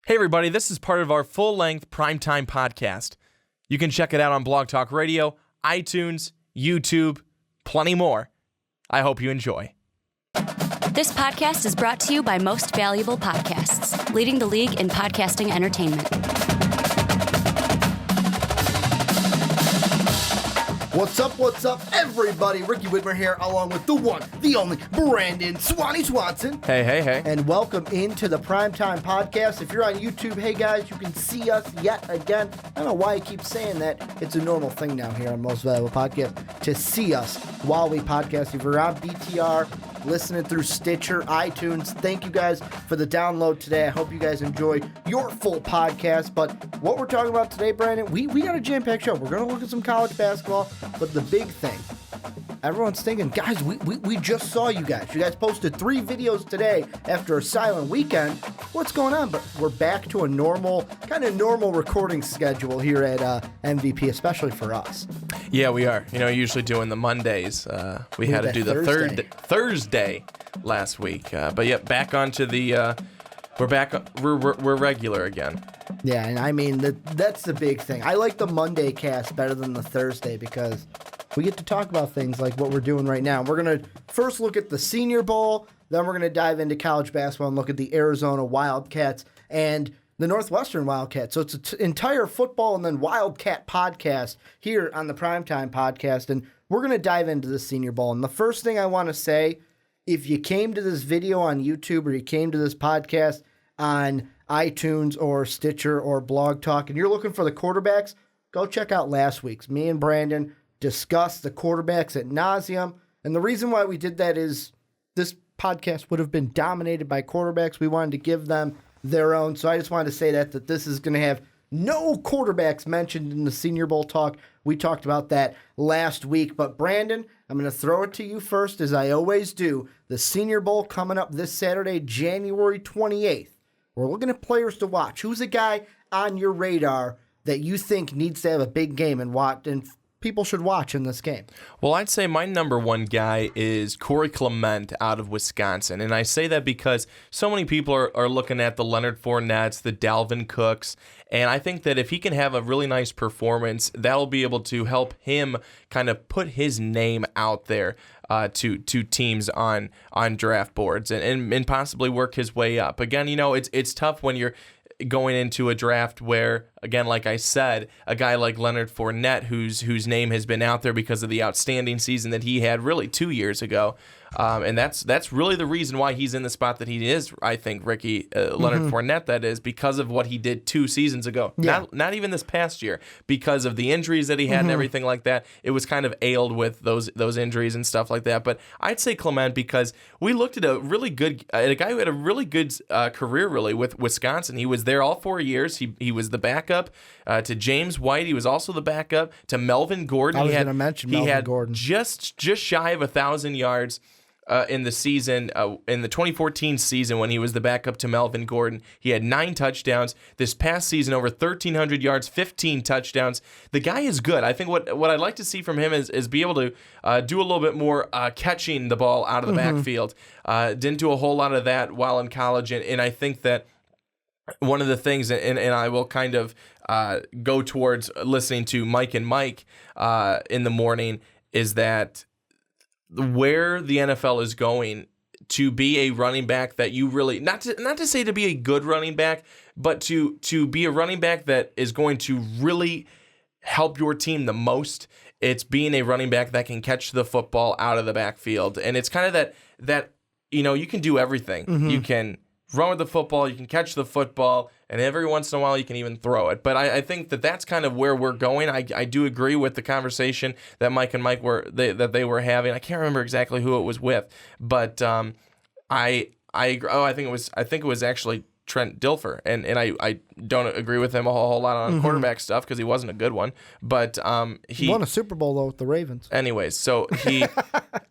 Hey everybody, this is part of our full-length primetime podcast. You can check it out on BlogTalkRadio, iTunes, YouTube, plenty more. I hope you enjoy. This podcast is brought to you by Most Valuable Podcasts, leading the league in podcasting entertainment. What's up, everybody? Ricky Widmer here, along with the one, the only, Brandon Swanson. Hey. And welcome into the Primetime Podcast. If you're on YouTube, hey guys, you can see us yet again. I don't know why I keep saying that. It's a normal thing now here on Most Valuable Podcast to see us while we podcast. If you're on BTR, listening through Stitcher, iTunes, thank you guys for the download today. I hope you guys enjoy your full podcast. But what we're talking about today, Brandon, we got a jam-packed show. We're going to look at some college basketball, but the big thing, everyone's thinking, guys, we just saw you guys. You guys posted 3 videos today after a silent weekend. What's going on? But we're back to a normal recording schedule here at MVP, especially for us. Yeah, we are. Usually doing the Mondays. We had to do the Thursday last week. But yeah, back onto the. We're back. We're regular again. Yeah, and I mean that's the big thing. I like the Monday cast better than the Thursday because we get to talk about things like what we're doing right now. We're gonna first look at the Senior Bowl, then we're gonna dive into college basketball and look at the Arizona Wildcats and the Northwestern Wildcats. So it's an entire football and then Wildcat podcast here on the Primetime Podcast, and we're going to dive into the Senior Bowl. And the first thing I want to say, if you came to this video on YouTube or you came to this podcast on iTunes or Stitcher or Blog Talk and you're looking for the quarterbacks, go check out last week's. Me and Brandon discussed the quarterbacks ad nauseum, and the reason why we did that is this podcast would have been dominated by quarterbacks. We wanted to give them their own. So I just wanted to say that this is going to have no quarterbacks mentioned in the Senior Bowl talk. We talked about that last week. But Brandon, I'm going to throw it to you first, as I always do. The Senior Bowl coming up this Saturday, January 28th. We're looking at players to watch. Who's a guy on your radar that you think needs to have a big game and people should watch in this game? Well, I'd say my number one guy is Corey Clement out of Wisconsin. And I say that because so many people are looking at the Leonard Fournettes, the Dalvin Cooks, and I think that if he can have a really nice performance, that'll be able to help him kind of put his name out there to teams on draft boards and possibly work his way up. Again, it's tough when you're going into a draft where, again, like I said, a guy like Leonard Fournette, whose name has been out there because of the outstanding season that he had really 2 years ago, and that's really the reason why he's in the spot that he is, I think, Ricky, Leonard Fournette, that is, because of what he did 2 seasons ago. Yeah. Not even this past year, because of the injuries that he had and everything like that. It was kind of ailed with those injuries and stuff like that. But I'd say Clement because we looked at a guy who had a really good career, really, with Wisconsin. He was there all 4 years. He was the backup to James White. He was also the backup to Melvin Gordon. I was going to mention Melvin Gordon. Just shy of 1,000 yards in the season, in the 2014 season when he was the backup to Melvin Gordon. He had 9 touchdowns. This past season, over 1,300 yards, 15 touchdowns. The guy is good. I think what I'd like to see from him is be able to do a little bit more catching the ball out of the backfield. Didn't do a whole lot of that while in college, and I think that one of the things, and I will kind of go towards listening to Mike and Mike in the morning, is that where the NFL is going to be a running back that you really, not to say to be a good running back, but to be a running back that is going to really help your team the most. It's being a running back that can catch the football out of the backfield. And it's kind of that you can do everything. You can run with the football, you can catch the football, and every once in a while you can even throw it. But I think that's kind of where we're going. I do agree with the conversation that Mike and Mike were having. I can't remember exactly who it was with, but I agree. I think it was actually Trent Dilfer, and I don't agree with him a whole lot on quarterback stuff because he wasn't a good one. But he won a Super Bowl though with the Ravens. Anyways, so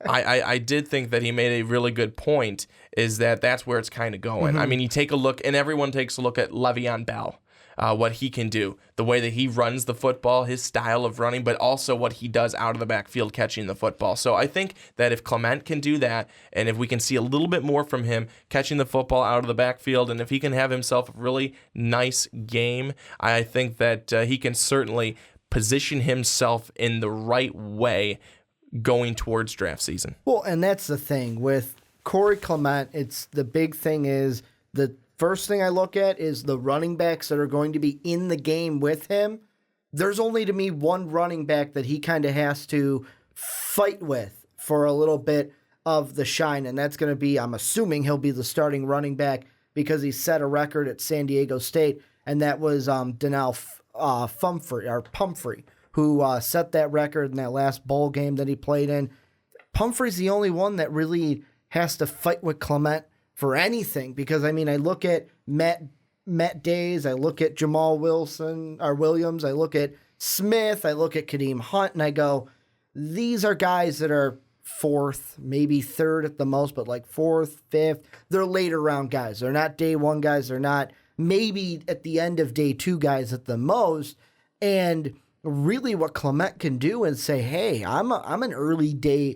I did think that he made a really good point. Is that's where it's kind of going. I mean, you take a look, and everyone takes a look at Le'Veon Bell. what he can do, the way that he runs the football, his style of running, but also what he does out of the backfield catching the football. So I think that if Clement can do that, and if we can see a little bit more from him catching the football out of the backfield, and if he can have himself a really nice game, I think that he can certainly position himself in the right way going towards draft season. Well, and that's the thing with Corey Clement. It's the big thing is the first thing I look at is the running backs that are going to be in the game with him. There's only, to me, one running back that he kind of has to fight with for a little bit of the shine, and that's going to be, I'm assuming he'll be the starting running back because he set a record at San Diego State, and that was Donnell Pumphrey, who set that record in that last bowl game that he played in. Pumphrey's the only one that really has to fight with Clement for anything, because I look at Matt Days, I look at Jamal Williams, I look at Smith, I look at Kadeem Hunt, and I go, these are guys that are fourth, maybe third at the most, but like fourth, fifth. They're later round guys. They're not day one guys. They're not maybe at the end of day two guys at the most. And really what Clement can do is say, hey, I'm an early day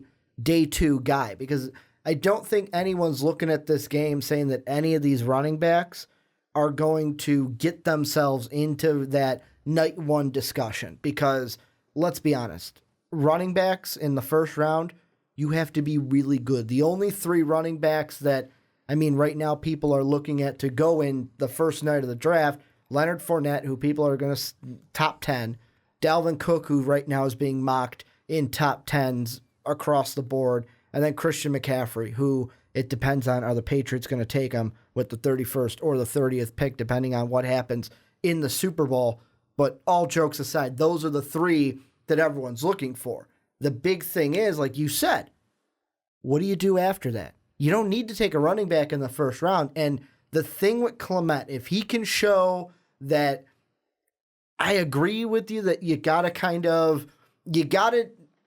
two guy, because I don't think anyone's looking at this game saying that any of these running backs are going to get themselves into that night one discussion, because let's be honest, running backs in the first round, you have to be really good. The only three running backs that, right now people are looking at to go in the first night of the draft, Leonard Fournette, who people are going to top 10, Dalvin Cook, who right now is being mocked in top 10s across the board, and then Christian McCaffrey, who it depends on, are the Patriots going to take him with the 31st or the 30th pick, depending on what happens in the Super Bowl. But all jokes aside, those are the three that everyone's looking for. The big thing is, like you said, what do you do after that? You don't need to take a running back in the first round. And the thing with Clement, if he can show that, I agree with you that you got to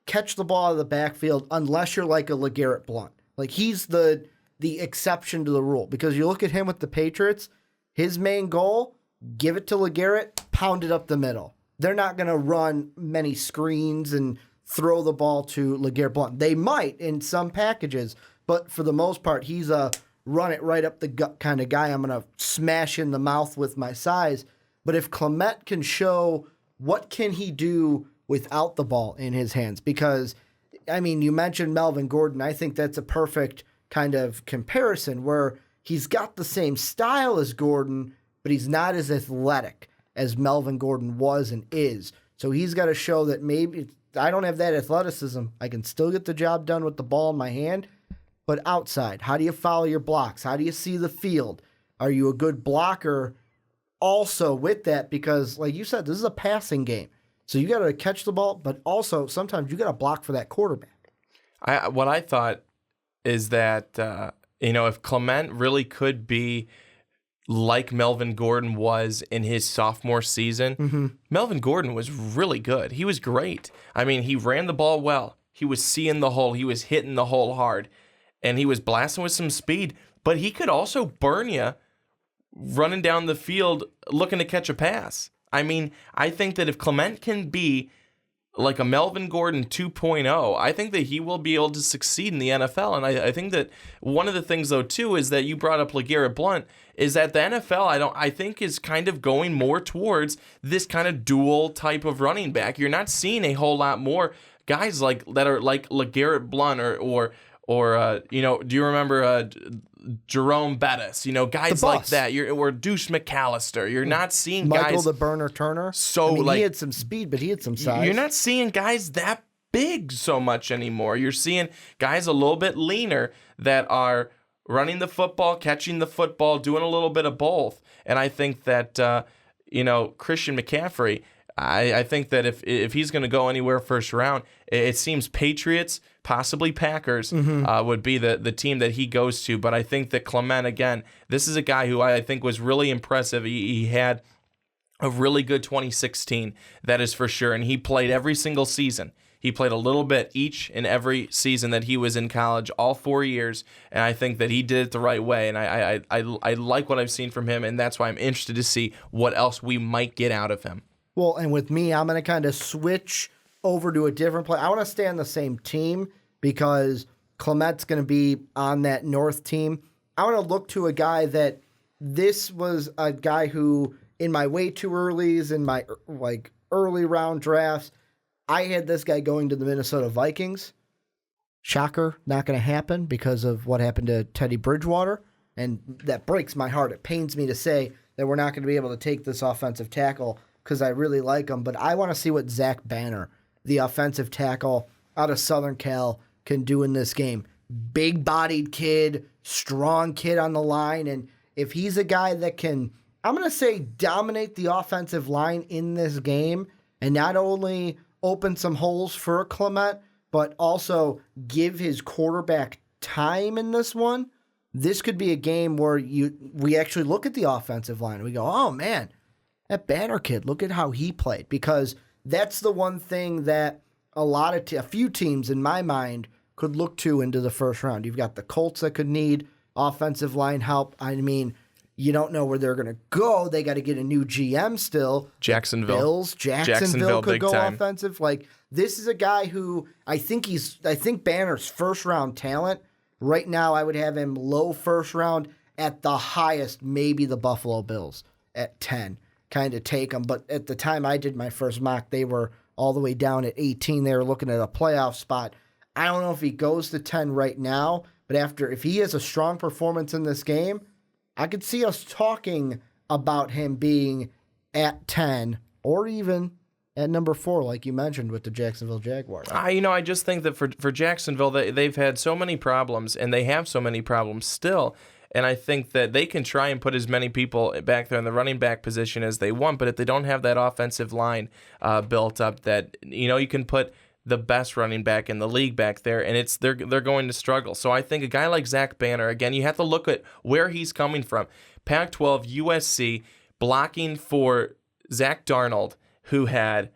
catch the ball out of the backfield unless you're like a LeGarrette Blount. Like, he's the exception to the rule, because you look at him with the Patriots, his main goal, give it to LeGarrette, pound it up the middle. They're not going to run many screens and throw the ball to LeGarrette Blount. They might in some packages, but for the most part, he's a run it right up the gut kind of guy. I'm going to smash in the mouth with my size. But if Clement can show what can he do without the ball in his hands, because, you mentioned Melvin Gordon. I think that's a perfect kind of comparison where he's got the same style as Gordon, but he's not as athletic as Melvin Gordon was and is. So he's got to show that maybe I don't have that athleticism. I can still get the job done with the ball in my hand, but outside, how do you follow your blocks? How do you see the field? Are you a good blocker also with that? Because like you said, this is a passing game. So you got to catch the ball, but also sometimes you got to block for that quarterback. What I thought is that, if Clement really could be like Melvin Gordon was in his sophomore season, Melvin Gordon was really good. He was great. He ran the ball well. He was seeing the hole. He was hitting the hole hard. And he was blasting with some speed. But he could also burn you running down the field looking to catch a pass. I think that if Clement can be like a Melvin Gordon 2.0, I think that he will be able to succeed in the NFL. And I think that one of the things, though, too, is that you brought up LeGarrette Blount, is that the NFL, I think, is kind of going more towards this kind of dual type of running back. You're not seeing a whole lot more guys that are like LeGarrette Blount or do you remember Jerome Bettis? Guys like that. Or Deuce McAllister. You're not seeing Michael guys. the Burner Turner. He had some speed, but he had some size. You're not seeing guys that big so much anymore. You're seeing guys a little bit leaner that are running the football, catching the football, doing a little bit of both. And I think that Christian McCaffrey, I think that if he's going to go anywhere first round, it seems Patriots, possibly Packers, would be the team that he goes to. But I think that Clement, again, this is a guy who I think was really impressive. He had a really good 2016, that is for sure. And he played every single season. He played a little bit each and every season that he was in college, all 4 years, and I think that he did it the right way. And I like what I've seen from him, and that's why I'm interested to see what else we might get out of him. Well, and with me, I'm going to kind of switch over to a different play. I want to stay on the same team because Clement's going to be on that North team. I want to look to a guy that this was a guy who, in my way too earlys, in my early round drafts, I had this guy going to the Minnesota Vikings. Shocker, not going to happen because of what happened to Teddy Bridgewater. And that breaks my heart. It pains me to say that we're not going to be able to take this offensive tackle because I really like him. But I want to see what Zach Banner, the offensive tackle out of Southern Cal, can do in this game. Big-bodied kid, strong kid on the line. And if he's a guy that can, I'm going to say, dominate the offensive line in this game and not only open some holes for Clement, but also give his quarterback time in this one, this could be a game where we actually look at the offensive line and we go, oh, man, that Banner kid, look at how he played. Because that's the one thing that a few teams in my mind could look to into the first round. You've got the Colts that could need offensive line help. I mean, you don't know where they're going to go. They got to get a new GM still. Jacksonville could go time. Offensive. Like, this is a guy who I think Banner's first round talent. Right now, I would have him low first round. At the highest, maybe the Buffalo Bills at 10. Kind of take them. But at the time I did my first mock, they were all the way down at 18. They were looking at a playoff spot. I don't know if he goes to 10 right now, but if he has a strong performance in this game, I could see us talking about him being at 10 or even at number 4, like you mentioned with the Jacksonville Jaguars. I just think that for Jacksonville, they've had so many problems, and they have so many problems still. And I think that they can try and put as many people back there in the running back position as they want, but if they don't have that offensive line built up, that you can put the best running back in the league back there, and they're going to struggle. So I think a guy like Zach Banner, again, you have to look at where he's coming from. Pac-12, USC, blocking for Zach Darnold, who had,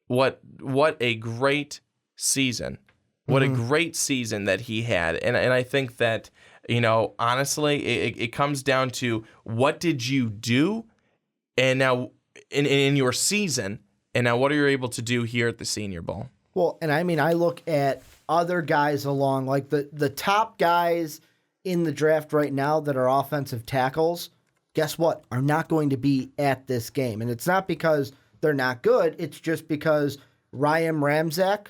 what a great season. What a great season that he had. And I think that, honestly, it comes down to what did you do and now in your season, and now what are you able to do here at the Senior Bowl? Well, and I look at other guys along, like the top guys in the draft right now that are offensive tackles, guess what, are not going to be at this game. And it's not because they're not good. It's just because Ryan Ramczak,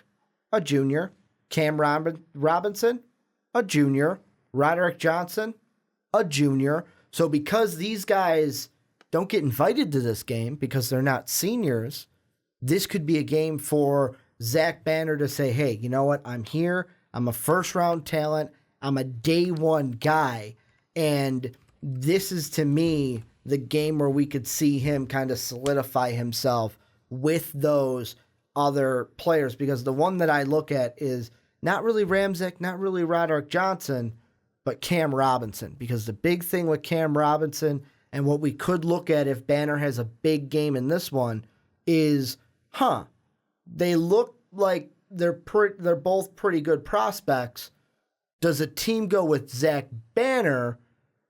a junior, Cam Robinson, a junior, Roderick Johnson, a junior. So because these guys don't get invited to this game because they're not seniors, this could be a game for Zach Banner to say, hey, you know what? I'm here. I'm a first-round talent. I'm a day-one guy. And this is, to me, the game where we could see him kind of solidify himself with those other players. Because the one that I look at is not really Ramczak, not really Roderick Johnson, but Cam Robinson. Because the big thing with Cam Robinson and what we could look at if Banner has a big game in this one is, they look like they're both pretty good prospects. Does a team go with Zach Banner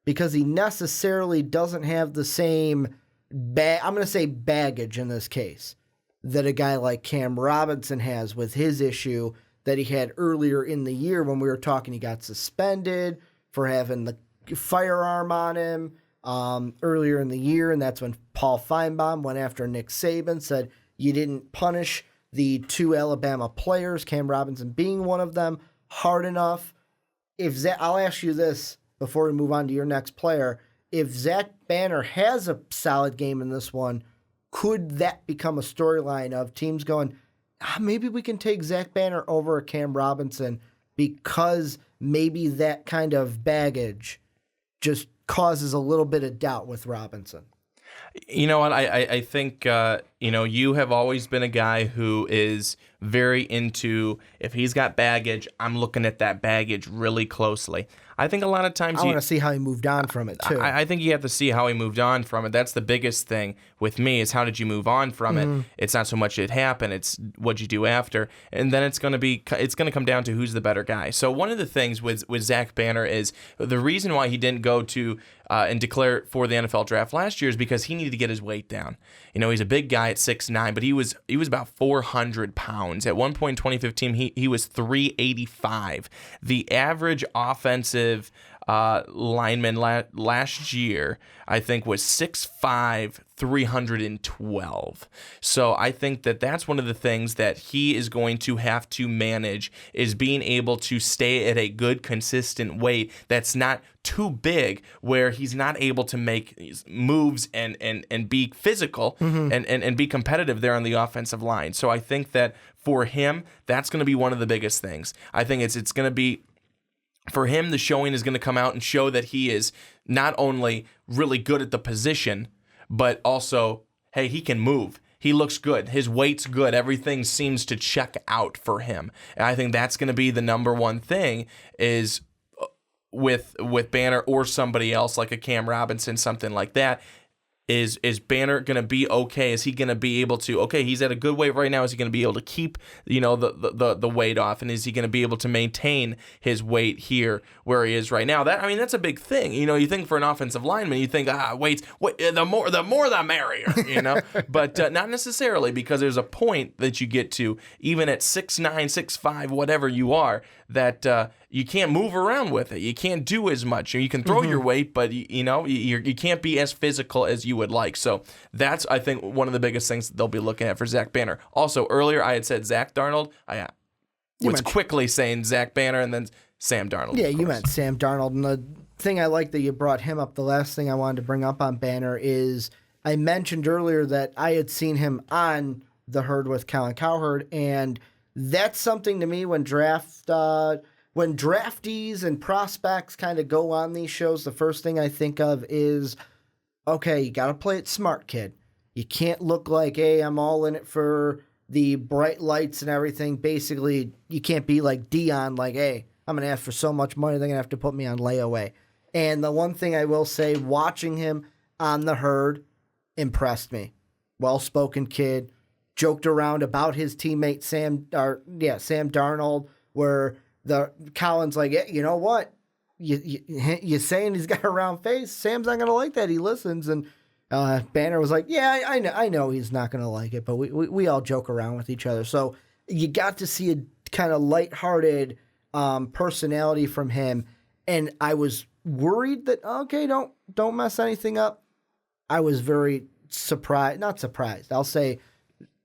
because he necessarily doesn't have the same I'm going to say baggage in this case that a guy like Cam Robinson has with his issue that he had earlier in the year when we were talking he got suspended for having the firearm on him earlier in the year, and that's when Paul Feinbaum went after Nick Saban, said you didn't punish the 2 Alabama players, Cam Robinson being one of them, hard enough. I'll ask you this before we move on to your next player. If Zach Banner has a solid game in this one, could that become a storyline of teams going, maybe we can take Zach Banner over Cam Robinson because maybe that kind of baggage just causes a little bit of doubt with Robinson? You know what? I think, you have always been a guy who is very into, if he's got baggage, I'm looking at that baggage really closely. I think a lot of times I want to see how he moved on from it, too. I think you have to see how he moved on from it. That's the biggest thing with me, is how did you move on from it? It's not so much it happened, it's what you do after. And then it's going to come down to who's the better guy. So one of the things with Zach Banner is the reason why he didn't go to and declare for the NFL draft last year is because he needed to get his weight down. He's a big guy at 6'9", but he was about 400 pounds. At one point in 2015, he was 385. The average offensive lineman last year, I think, was 6'5", 312. So I think that's one of the things that he is going to have to manage, is being able to stay at a good, consistent weight that's not too big, where he's not able to make moves and be physical and be competitive there on the offensive line. So I think that for him, that's going to be one of the biggest things. I think it's going to be, for him, the showing is going to come out and show that he is not only really good at the position, but also, hey, he can move. He looks good. His weight's good. Everything seems to check out for him. And I think that's going to be the number one thing, is with Banner or somebody else like a Cam Robinson, something like that. Is Banner going to be okay? Is he going to be able to, okay, he's at a good weight right now. Is he going to be able to keep, the weight off? And is he going to be able to maintain his weight here where he is right now? That's a big thing. You think for an offensive lineman, you think, weights, the more the merrier, But not necessarily, because there's a point that you get to, even at 6'9", 6'5", whatever you are, that you can't move around with it. You can't do as much. You can throw your weight, but you can't be as physical as you would like. So that's, I think, one of the biggest things that they'll be looking at for Zach Banner. Also, earlier I had said Zach Darnold. I was quickly saying Zach Banner and then Sam Darnold. Yeah, you meant Sam Darnold. And the thing I like that you brought him up, the last thing I wanted to bring up on Banner is, I mentioned earlier that I had seen him on The Herd with Colin Cowherd, and that's something to me when draftees and prospects kind of go on these shows, the first thing I think of is, okay, you got to play it smart, kid. You can't look like, hey, I'm all in it for the bright lights and everything. Basically, you can't be like Dion, like, hey, I'm going to ask for so much money, they're going to have to put me on layaway. And the one thing I will say, watching him on The Herd impressed me. Well-spoken kid, joked around about his teammate Sam Darnold, where the Colin's like, yeah, you know what? You saying he's got a round face? Sam's not gonna like that. He listens, and Banner was like, yeah, I know he's not gonna like it, but we all joke around with each other. So you got to see a kind of lighthearted personality from him, and I was worried that, okay, don't mess anything up. I was very not surprised. I'll say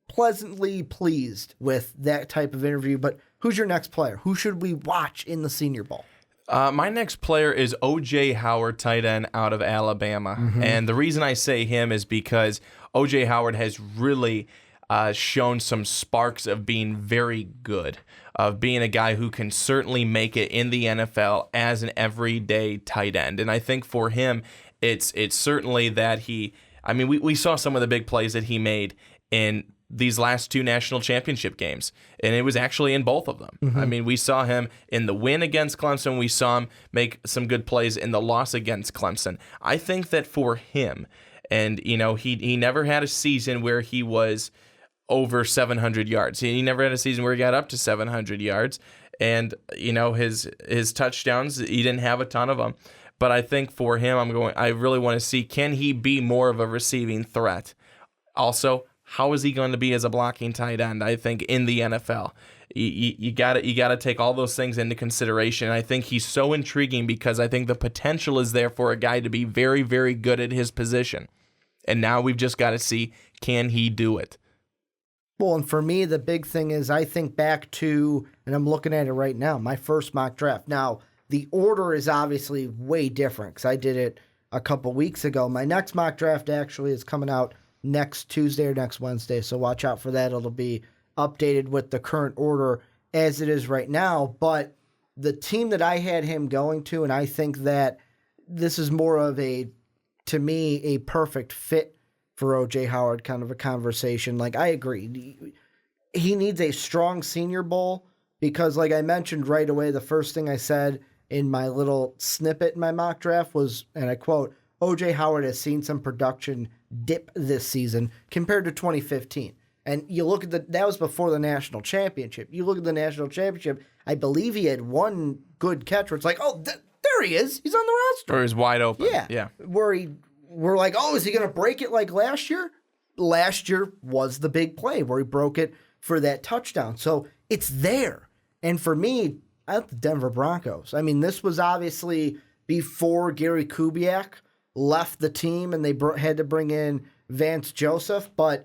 pleasantly pleased with that type of interview. But who's your next player? Who should we watch in the Senior Bowl? My next player is O.J. Howard, tight end out of Alabama. And the reason I say him is because O.J. Howard has really shown some sparks of being very good, of being a guy who can certainly make it in the NFL as an everyday tight end. And I think for him, it's certainly that we saw some of the big plays that he made in these last two national championship games, and it was actually in both of them. We saw him in the win against Clemson. We saw him make some good plays in the loss against Clemson. I think that for him, and he never had a season where he was over 700 yards. He never had a season where he got up to 700 yards, and his touchdowns, he didn't have a ton of them. But I think for him, I really want to see, can he be more of a receiving threat? Also, how is he going to be as a blocking tight end? I think in the NFL, you got to take all those things into consideration. I think he's so intriguing because I think the potential is there for a guy to be very, very good at his position. And now we've just got to see, can he do it? Well, and for me, the big thing is I think back to, and I'm looking at it right now, my first mock draft. Now, the order is obviously way different because I did it a couple weeks ago. My next mock draft actually is coming out next Tuesday or next Wednesday, so watch out for that. It'll be updated with the current order as it is right now. But the team that I had him going to, and I think that this is more of to me, a perfect fit for O.J. Howard kind of a conversation. Like, I agree. he needs a strong Senior Bowl because, like I mentioned right away, the first thing I said in my little snippet in my mock draft was, and I quote, O.J. Howard has seen some production dip this season compared to 2015. And you look at that was before the national championship. You look at the national championship, I believe he had one good catch where it's like, oh, there he is. He's on the roster. Or he's wide open. Yeah. We're like, oh, is he going to break it like last year? Last year was the big play where he broke it for that touchdown. So it's there. And for me, I like the Denver Broncos. I mean, this was obviously before Gary Kubiak left the team and they had to bring in Vance Joseph. But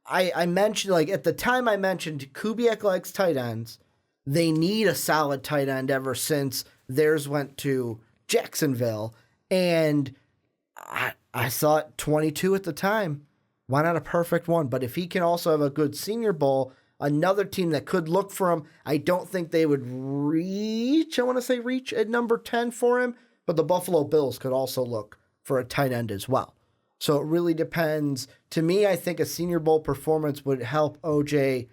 I mentioned, like, at the time I mentioned Kubiak likes tight ends. They need a solid tight end ever since theirs went to Jacksonville. And I thought 22 at the time. Why not a perfect one? But if he can also have a good Senior Bowl, another team that could look for him, I don't think they would reach at number 10 for him. But the Buffalo Bills could also look for a tight end as well. So it really depends. To me, I think a Senior Bowl performance would help OJ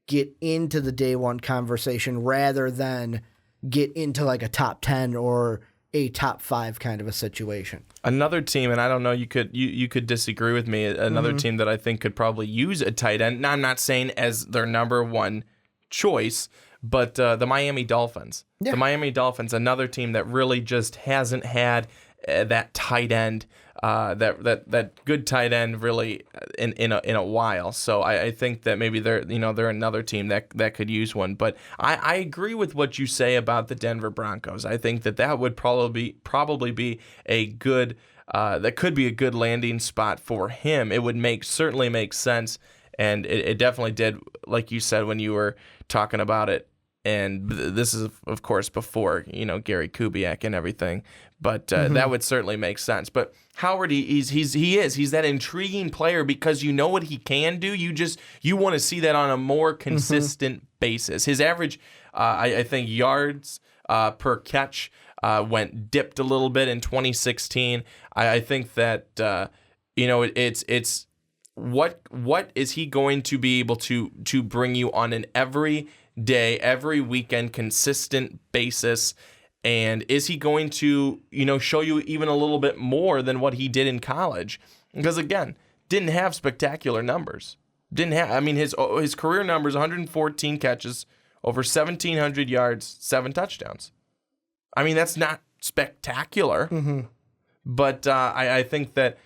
get into the day one conversation rather than get into like a top 10 or a top 5 kind of a situation. Another team, and I don't know, you could disagree with me, another team that I think could probably use a tight end. Now, I'm not saying as their number one choice, but the Miami Dolphins. Yeah. The Miami Dolphins, another team that really just hasn't had that tight end, that good tight end really in a while. So I think that maybe they're another team that could use one. But I agree with what you say about the Denver Broncos. I think that would probably be a good that could be a good landing spot for him. It would certainly make sense, and it definitely did, like you said when you were talking about it. And this is, of course, before, Gary Kubiak and everything. But that would certainly make sense. But Howard, he's that intriguing player because you know what he can do. You want to see that on a more consistent basis. His average, I think, yards per catch dipped a little bit in 2016. I think that it's what is he going to be able to bring you on an every day, every weekend, consistent basis, and is he going to, show you even a little bit more than what he did in college? Because again, didn't have spectacular numbers. His career numbers: 114 catches, over 1,700 yards, 7 touchdowns. I mean, that's not spectacular, but I think that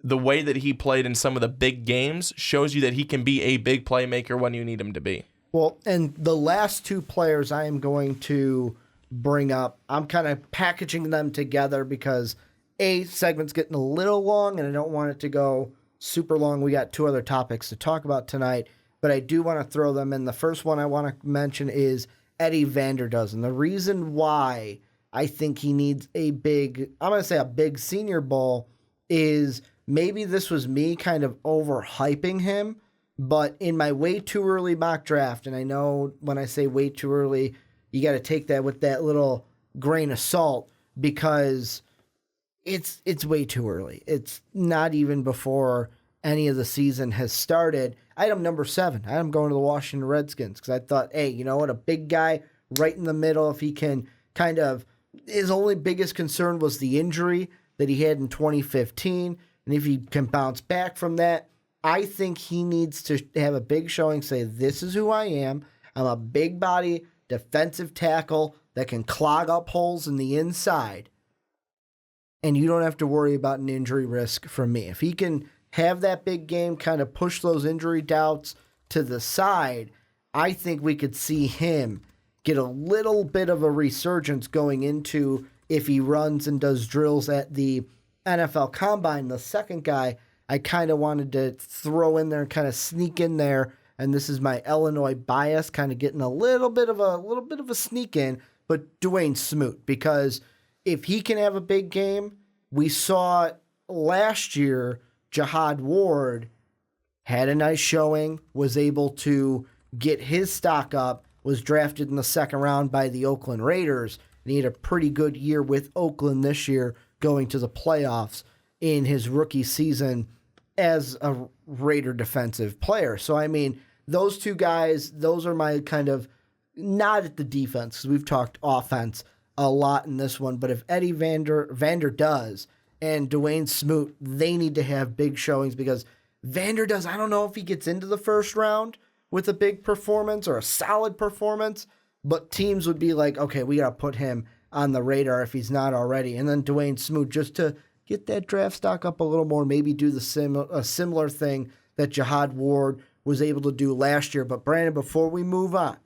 the way that he played in some of the big games shows you that he can be a big playmaker when you need him to be. Well, and the last 2 players I am going to bring up, I'm kind of packaging them together because segment's getting a little long and I don't want it to go super long. We got 2 other topics to talk about tonight, but I do want to throw them in. The first one I want to mention is Eddie Vanderdozen. The reason why I think he needs a big Senior Bowl is maybe this was me kind of overhyping him. But in my way too early mock draft, and I know when I say way too early, you got to take that with that little grain of salt because it's way too early. It's not even before any of the season has started. Item number 7, I'm going to the Washington Redskins because I thought, hey, you know what, a big guy right in the middle, if he can his only biggest concern was the injury that he had in 2015, and if he can bounce back from that, I think he needs to have a big showing, say, this is who I am. I'm a big body defensive tackle that can clog up holes in the inside. And you don't have to worry about an injury risk from me. If he can have that big game, kind of push those injury doubts to the side, I think we could see him get a little bit of a resurgence going into if he runs and does drills at the NFL Combine. The second guy I kind of wanted to throw in there and kind of sneak in there, and this is my Illinois bias, kind of getting a little bit of a sneak in, but Dwayne Smoot, because if he can have a big game, we saw last year Jihad Ward had a nice showing, was able to get his stock up, was drafted in the second round by the Oakland Raiders, and he had a pretty good year with Oakland this year, going to the playoffs in his rookie season as a Raider defensive player. So, I mean, those two guys, those are my kind of, not at the defense, because we've talked offense a lot in this one, but if Eddie Vander does and Dwayne Smoot, they need to have big showings, because Vander does, I don't know if he gets into the first round with a big performance or a solid performance, but teams would be like, okay, we got to put him on the radar if he's not already. And then Dwayne Smoot, just to get that draft stock up a little more, maybe do a similar thing that Jihad Ward was able to do last year. But Brandon, before we move on,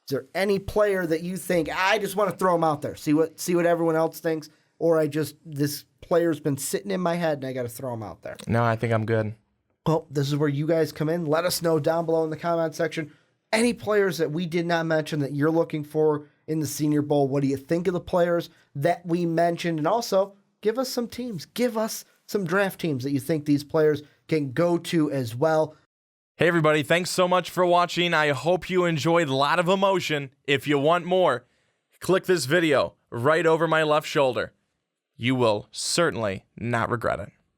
is there any player that you think, I just want to throw him out there, see what everyone else thinks, or this player's been sitting in my head and I got to throw him out there? No, I think I'm good. Well, this is where you guys come in. Let us know down below in the comment section any players that we did not mention that you're looking for in the Senior Bowl. What do you think of the players that we mentioned? And also, give us some teams. Give us some draft teams that you think these players can go to as well. Hey, everybody. Thanks so much for watching. I hope you enjoyed a lot of emotion. If you want more, click this video right over my left shoulder. You will certainly not regret it.